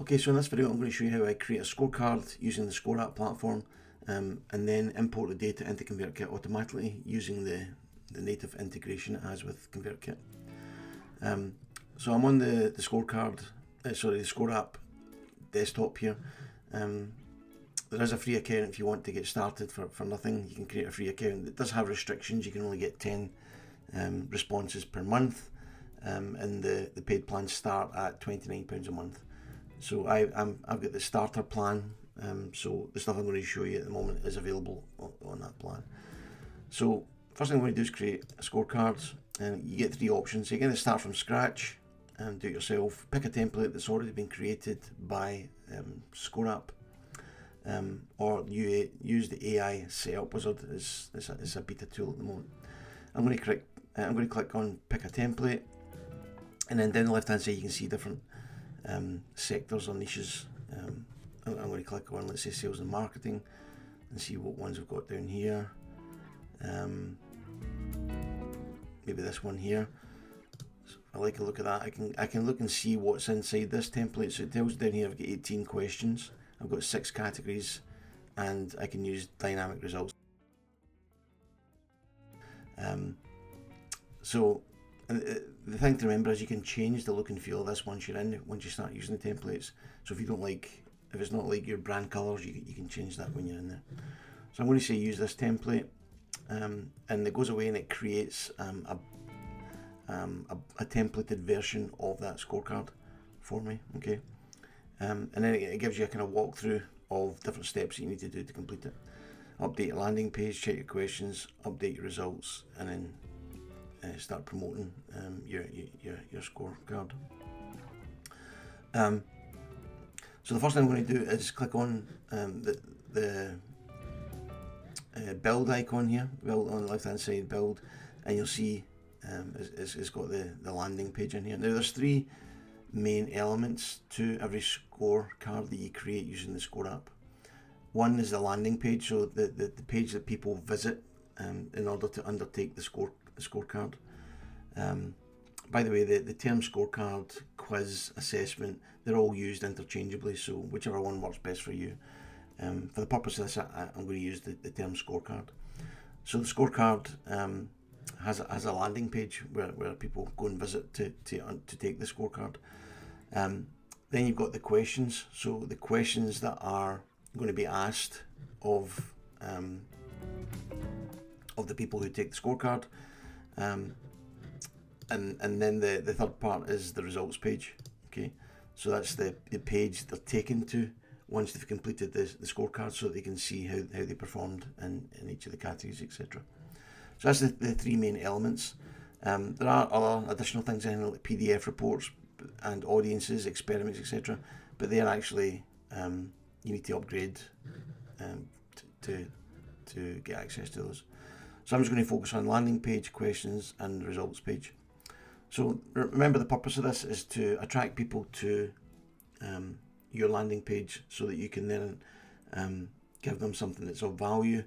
Okay, so in this video I'm going to show you how I create a scorecard using the ScoreApp platform and then import the data into ConvertKit automatically using the native integration it has with ConvertKit. So I'm on the ScoreApp desktop here. There is a free account if you want to get started for nothing. You can create a free account. It does have restrictions. You can only get 10 responses per month, and the paid plans start at £29 a month. So I've got the starter plan, so the stuff I'm going to show you at the moment is available on that plan. So first thing I'm going to do is create a scorecard, and you get three options. You're going to start from scratch and do it yourself. Pick a template that's already been created by ScoreApp, or you use the AI setup wizard. It's a beta tool at the moment. I'm going to click on pick a template, and then down the left hand side you can see different sectors or niches. I'm going to click on, let's say, sales and marketing, and see what ones we've got down here. Maybe this one here. So if I like a look at that, I can look and see what's inside this template. So it tells down here I've got 18 questions, I've got 6 categories, and I can use dynamic results. So the thing to remember is you can change the look and feel of this once you start using the templates. So if it's not like your brand colors, you can change that when you're in there. So I'm going to say use this template, and it goes away and it creates a templated version of that scorecard for me. Okay, and then it gives you a kind of walkthrough of different steps you need to do to complete it. Update your landing page, check your questions, update your results, and then start promoting your scorecard. So the first thing I'm going to do is click on the build icon here, build on the left hand side, build, and you'll see it's got the landing page in here. Now there's 3 main elements to every scorecard that you create using the ScoreApp. One is the landing page, so the page that people visit in order to undertake the scorecard. By the way, the term scorecard, quiz, assessment, they're all used interchangeably, so whichever one works best for you. For the purpose of this, I'm going to use the term scorecard. So the scorecard has a landing page where people go and visit to take the scorecard. Then you've got the questions, so the questions that are going to be asked of the people who take the scorecard. And then the third part is the results page. Okay, so that's the page they're taken to once they've completed the scorecard, so they can see how they performed in each of the categories, etc. So that's the 3 main elements. There are other additional things in like PDF reports and audiences, experiments, etc. But they are actually you need to upgrade to get access to those. So I'm just going to focus on landing page, questions, and results page. So remember, the purpose of this is to attract people to your landing page so that you can then give them something that's of value,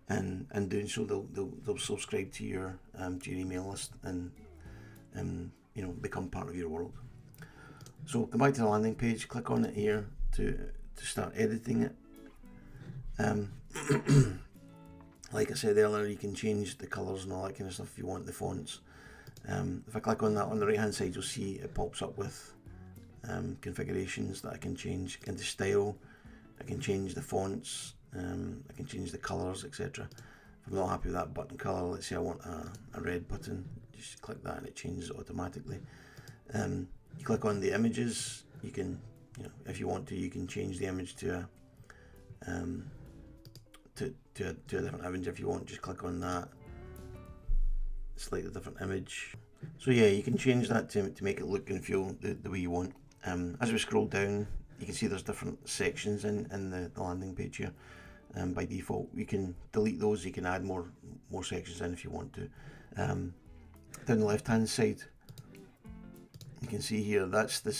and doing so they'll subscribe to your email list and become part of your world. So go back to the landing page, click on it here to start editing it. Like I said earlier, you can change the colours and all that kind of stuff if you want, the fonts. If I click on that on the right hand side, you'll see it pops up with configurations that I can change into style. I can change the fonts, I can change the colours, etc. If I'm not happy with that button colour, let's say I want a red button, just click that and it changes it automatically. You click on the images, you can, if you want to, you can change the image to a different image if you want. Just click on that, select a different image. So yeah, you can change that to make it look and feel the way you want. As we scroll down, you can see there's different sections in the landing page here. By default, you can delete those, you can add more sections in if you want to. Down the left hand side, you can see here that's the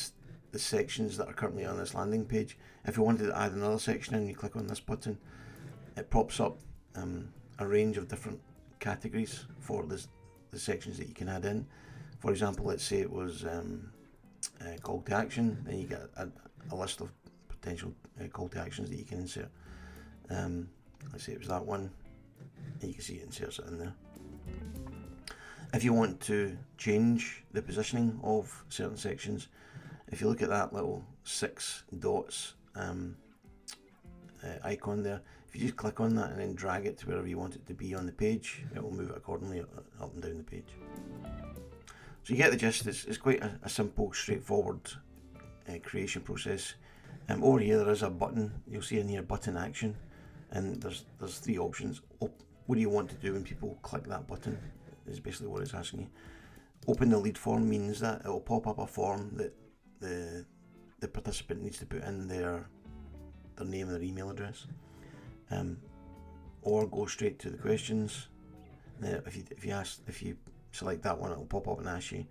sections that are currently on this landing page. If you wanted to add another section in, you click on this button, it pops up a range of different categories for the sections that you can add in. For example, let's say it was call to action, then you get a list of potential call to actions that you can insert. Let's say it was that one, and you can see it inserts it in there. If you want to change the positioning of certain sections, if you look at that little 6 dots icon there, if you just click on that and then drag it to wherever you want it to be on the page, it will move it accordingly up and down the page. So you get the gist. It's quite a simple, straightforward creation process. Over here there is a button. You'll see in here button action, and there's 3 options. What do you want to do when people click that button is basically what it's asking you. Open the lead form means that it will pop up a form that the participant needs to put in their name and their email address, or go straight to the questions. Now, if you select that one, it will pop up and ask you,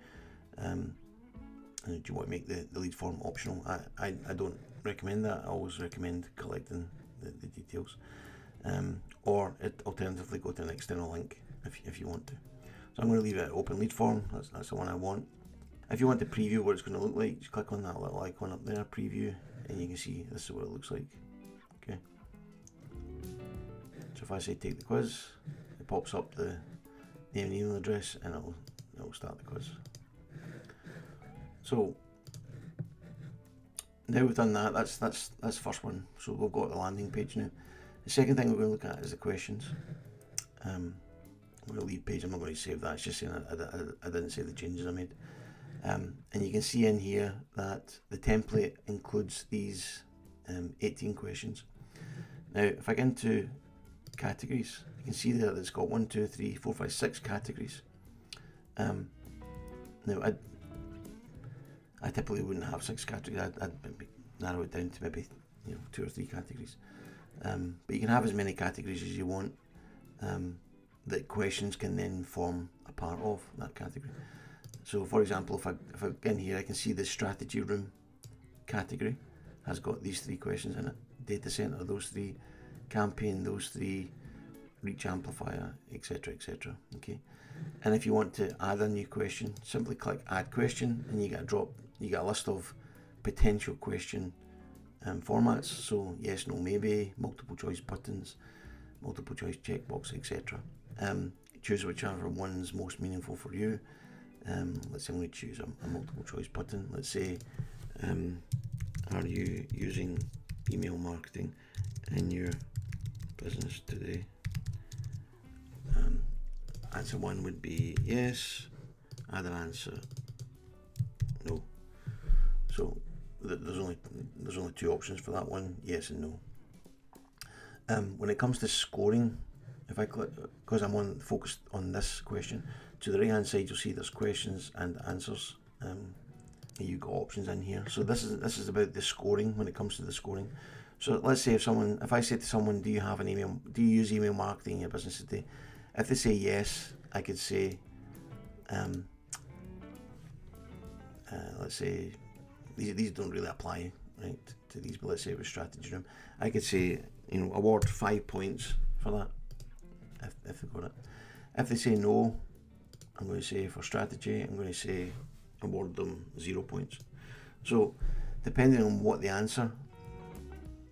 do you want to make the lead form optional? I don't recommend that. I always recommend collecting the details, or alternatively go to an external link if you want to. So I'm going to leave it open lead form. That's the one I want. If you want to preview what it's going to look like, just click on that little icon up there, preview, and you can see this is what it looks like. Okay. So if I say take the quiz, it pops up the name and email address, and it'll start the quiz. So now we've done that. That's the first one. So we've got the landing page now. The second thing we're going to look at is the questions. I'm going to leave page. I'm not going to save that. It's just saying I didn't say the changes I made. And you can see in here that the template includes these 18 questions. Now, if I get into categories, you can see there that it's got 1, 2, 3, 4, 5, 6 categories. Now, I typically wouldn't have 6 categories. I'd narrow it down to maybe 2 or 3 categories. But you can have as many categories as you want. That questions can then form a part of that category. So, for example, if I get in here, I can see the strategy room category has got these 3 questions in it. Data center, those 3. Campaign, those 3. Reach amplifier, etc., etc. Okay. And if you want to add a new question, simply click Add Question, and you get a list of potential question formats. So yes, no, maybe, multiple choice buttons, multiple choice checkbox, etc. Choose whichever one's most meaningful for you. Let's say I'm going to choose a multiple choice button. Let's say, are you using email marketing in your business today? Answer 1 would be yes. Other answer, no. So there's only 2 options for that one, yes and no. When it comes to scoring, if I click, because I'm focused on this question, to the right hand side you'll see there's questions and answers. You've got options in here. So this is about the scoring when it comes to the scoring. So let's say if I say to someone, do you use email marketing in your business today? If they say yes, I could say, let's say these don't really apply, right, to these, but let's say it was strategy room. I could say, award 5 points for that if they got it. If they say no, I'm going to say for strategy, I'm going to say award them 0 points. So depending on what they answer,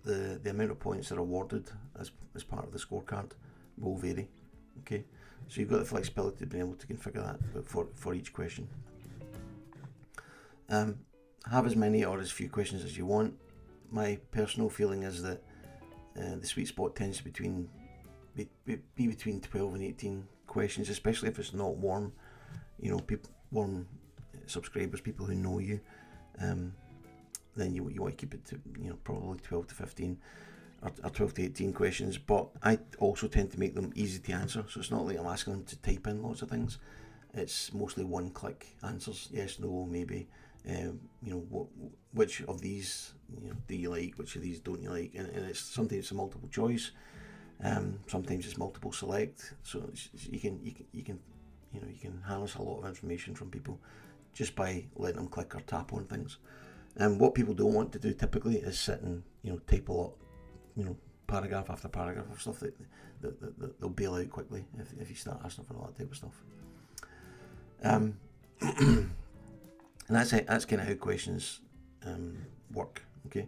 the amount of points that are awarded as part of the scorecard will vary. Okay, so you've got the flexibility to be able to configure that for each question. Have as many or as few questions as you want. My personal feeling is that the sweet spot tends to be between 12 and 18 questions, especially if it's not warm, warm subscribers, people who know you. Then you want to keep it to probably 12 to 15 or 12 to 18 questions. But I also tend to make them easy to answer, so it's not like I'm asking them to type in lots of things. It's mostly one-click answers: yes, no, maybe. Which of these do you like? Which of these don't you like? And it's sometimes it's a multiple choice. Sometimes it's multiple select. So you can harness a lot of information from people just by letting them click or tap on things. And what people don't want to do typically is sit and type a lot, paragraph after paragraph of stuff that they'll bail out quickly if you start asking for all that type of stuff. And that's it. That's kind of how questions work. Okay.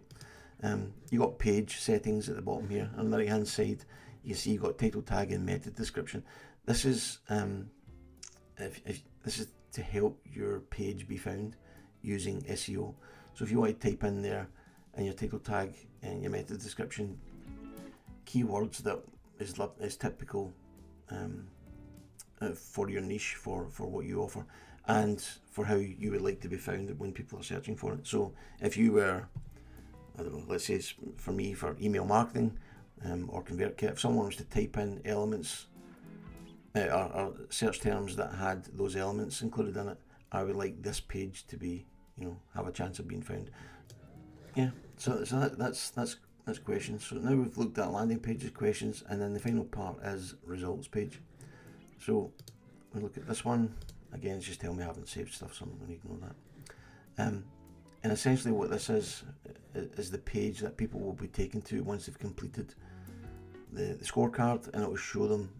You got page settings at the bottom here. On the right hand side, you see you got title tag and meta description. This is this is to help your page be found using SEO. So if you want to type in there and your title tag and your meta description keywords that is typical for your niche, for what you offer, and for how you would like to be found when people are searching for it. So if you were, I don't know, let's say it's for me for email marketing or ConvertKit, if someone was to type in elements or search terms that had those elements included in it, I would like this page to be, have a chance of being found. Yeah, so that's questions. So now we've looked at landing pages, questions, and then the final part is results page. So we look at this one. Again, it's just telling me I haven't saved stuff, so I'm going to ignore that. And essentially what this is the page that people will be taken to once they've completed the scorecard, and it will show them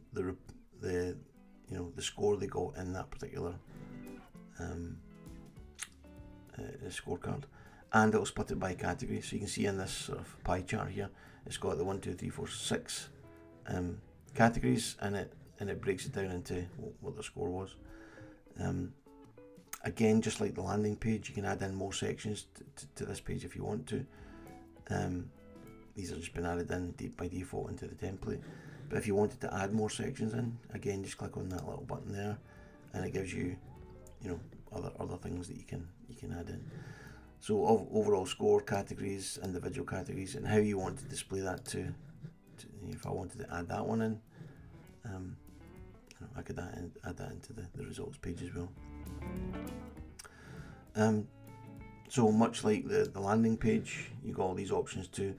the score they got in that particular scorecard, and it'll split it by category. So you can see in this sort of pie chart here, it's got the 1, 2, 3, 4, 6 categories, and it breaks it down into what the score was. Again, just like the landing page, you can add in more sections to this page if you want to. These are just been added in by default into the template. But if you wanted to add more sections in, again, just click on that little button there, and it gives you, other things that you can add in. So overall score, categories, individual categories, and how you want to display that to if I wanted to add that one in, I could add that into the results page as well. So much like the landing page, you got all these options too.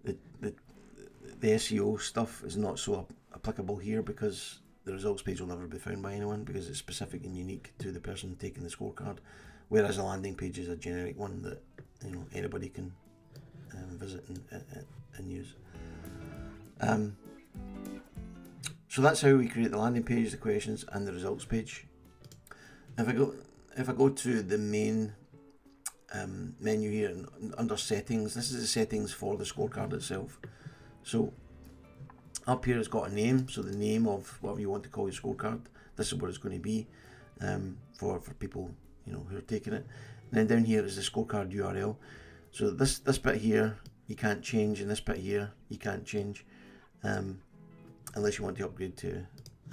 The SEO stuff is not so applicable here because the results page will never be found by anyone because it's specific and unique to the person taking the scorecard, whereas a landing page is a generic one that anybody can visit and use. So that's how we create the landing page, the questions, and the results page. If I go to the main menu here under settings, this is the settings for the scorecard itself. So up here it's got a name, so the name of whatever you want to call your scorecard, this is what it's going to be for people who are taking it. And then down here is the scorecard URL. So this bit here you can't change, and this bit here you can't change unless you want to upgrade to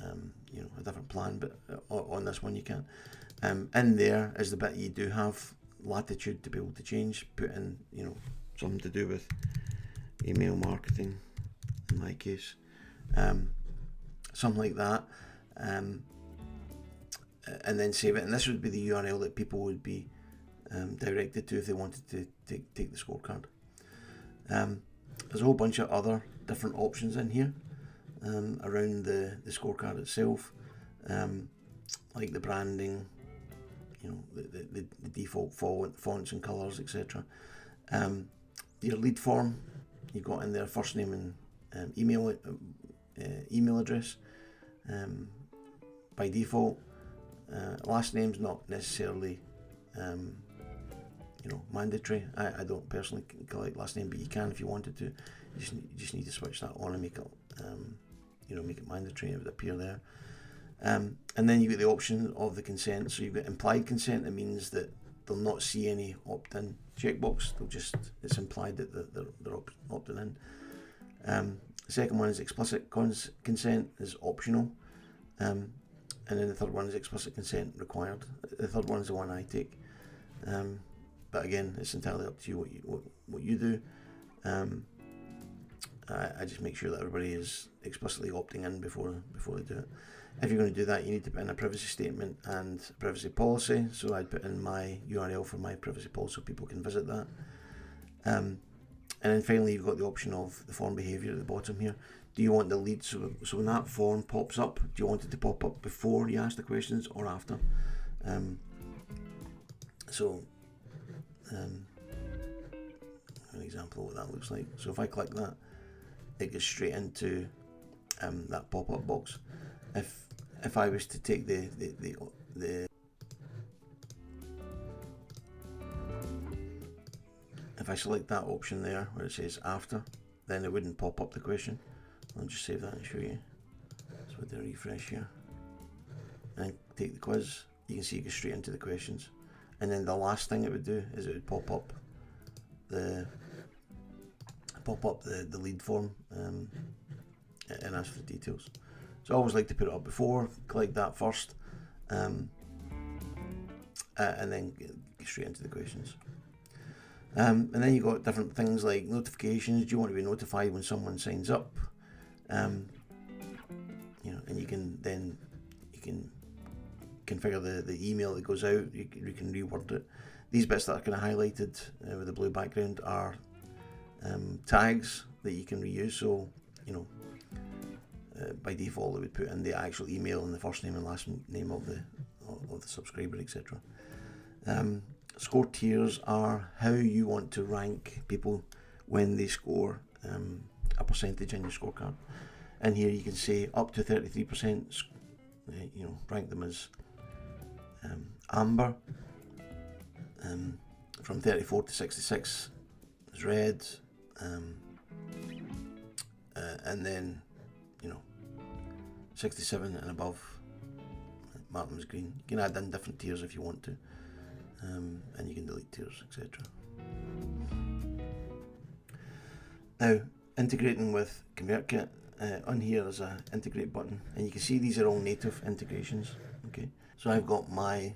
a different plan, but on this one you can't. In there is the bit you do have latitude to be able to change, put in something to do with email marketing in my case, something like that, and then save it, and this would be the URL that people would be directed to if they wanted to take the scorecard. There's a whole bunch of other different options in here around the scorecard itself, like the branding, the default fonts and colours, etc. Your lead form, you've got in there first name and email address by default. Last name's not necessarily mandatory. I don't personally collect last name, but you can if you wanted to. You just need to switch that on and make it make it mandatory. It would appear there. And then you get the option of the consent. So you've got implied consent. That means that they'll not see any opt-in checkbox. It's implied that they're opting in. The second one is explicit consent, is optional. And then the third one is explicit consent required. The third one is the one I take. But again, it's entirely up to you what you do. I just make sure that everybody is explicitly opting in before they do it. If you're going to do that, you need to put in a privacy statement and a privacy policy. So I'd put in my URL for my privacy policy so people can visit that. And then finally, you've got the option of the form behaviour at the bottom here. Do you want the lead, so when that form pops up, do you want it to pop up before you ask the questions or after? An example of what that looks like. So if I click that, it goes straight into that pop-up box. If I was to take the if I select that option there where it says after, then it wouldn't pop up the question. I'll just save that and show you. So with the refresh here, and take the quiz, you can see it goes straight into the questions. And then the last thing it would do is it would pop up the lead form and ask for the details. So I always like to put it up before, collect that first, and then get straight into the questions. And then you've got different things like notifications. Do you want to be notified when someone signs up? And you can configure the email that goes out. You can reword it. These bits that are kind of highlighted with the blue background are tags that you can reuse. So by default it would put in the actual email and the first name and last name of the subscriber, etc. Score tiers are how you want to rank people when they score a percentage in your scorecard. And here you can say up to 33%, rank them as amber, from 34 to 66 is red, and then 67 and above, mark them as green. You can add in different tiers if you want to, and you can delete tiers, etc. Now, integrating with ConvertKit, on here there's a integrate button, and you can see these are all native integrations. Okay, so I've got my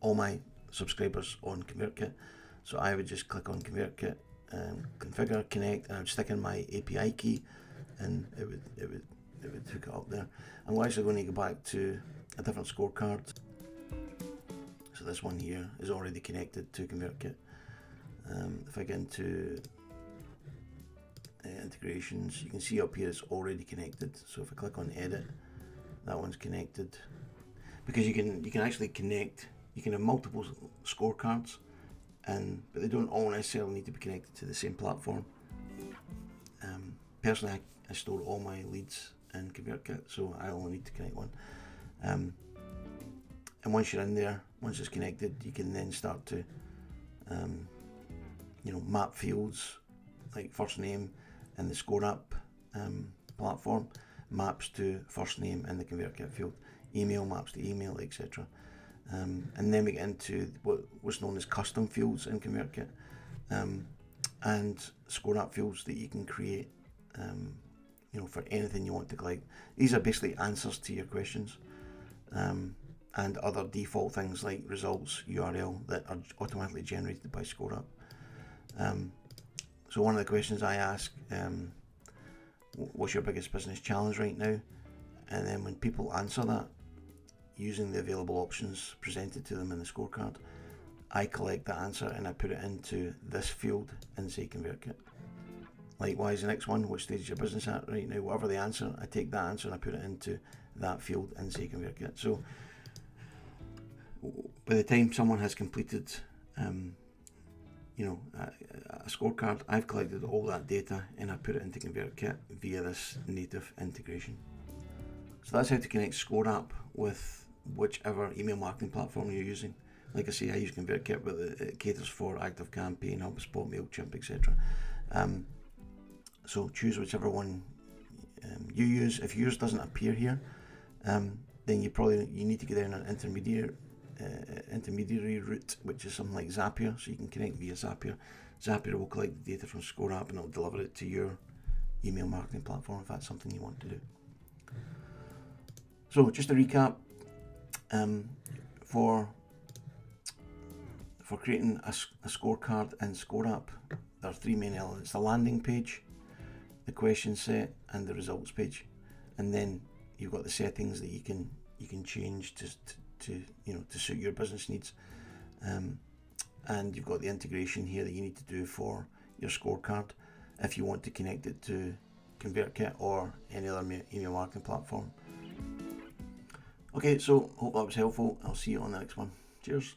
all my subscribers on ConvertKit, so I would just click on ConvertKit, configure, connect, and I would stick in my API key, and it would hook it up there. I'm actually going to go back to a different scorecard. So this one here is already connected to ConvertKit. If I get into integrations, you can see up here it's already connected. So if I click on edit, that one's connected. Because you can actually connect, you can have multiple scorecards, but they don't all necessarily need to be connected to the same platform. Personally, I store all my leads in ConvertKit, so I only need to connect one. And once you're in there, once it's connected, you can then start to map fields like first name in the ScoreApp platform, maps to first name in the ConvertKit field, email maps to email, etc. And then we get into what's known as custom fields in ConvertKit, and ScoreApp fields that you can create for anything you want to collect. These are basically answers to your questions, and other default things like results, URL that are automatically generated by ScoreApp. So one of the questions I ask, what's your biggest business challenge right now? And then when people answer that using the available options presented to them in the scorecard, I collect that answer and I put it into this field in, say, ConvertKit. Likewise, the next one, what stage is your business at right now? Whatever the answer, I take that answer and I put it into that field in, say, ConvertKit. So by the time someone has completed a scorecard, I've collected all that data and I put it into ConvertKit via this native integration. So that's how to connect ScoreApp with whichever email marketing platform you're using. Like I say, I use ConvertKit, but it caters for ActiveCampaign, HubSpot, MailChimp, etc. So choose whichever one you use. If yours doesn't appear here, then you need to go down an intermediary route, which is something like Zapier. So you can connect via Zapier. Zapier will collect the data from ScoreApp and it'll deliver it to your email marketing platform if that's something you want to do. So just to recap, for creating a scorecard in ScoreApp, there are three main elements: the landing page, the question set, and the results page. And then you've got the settings that you can change to suit your business needs. And you've got the integration here that you need to do for your scorecard if you want to connect it to ConvertKit or any other email marketing platform. Okay, so hope that was helpful. I'll see you on the next one. Cheers.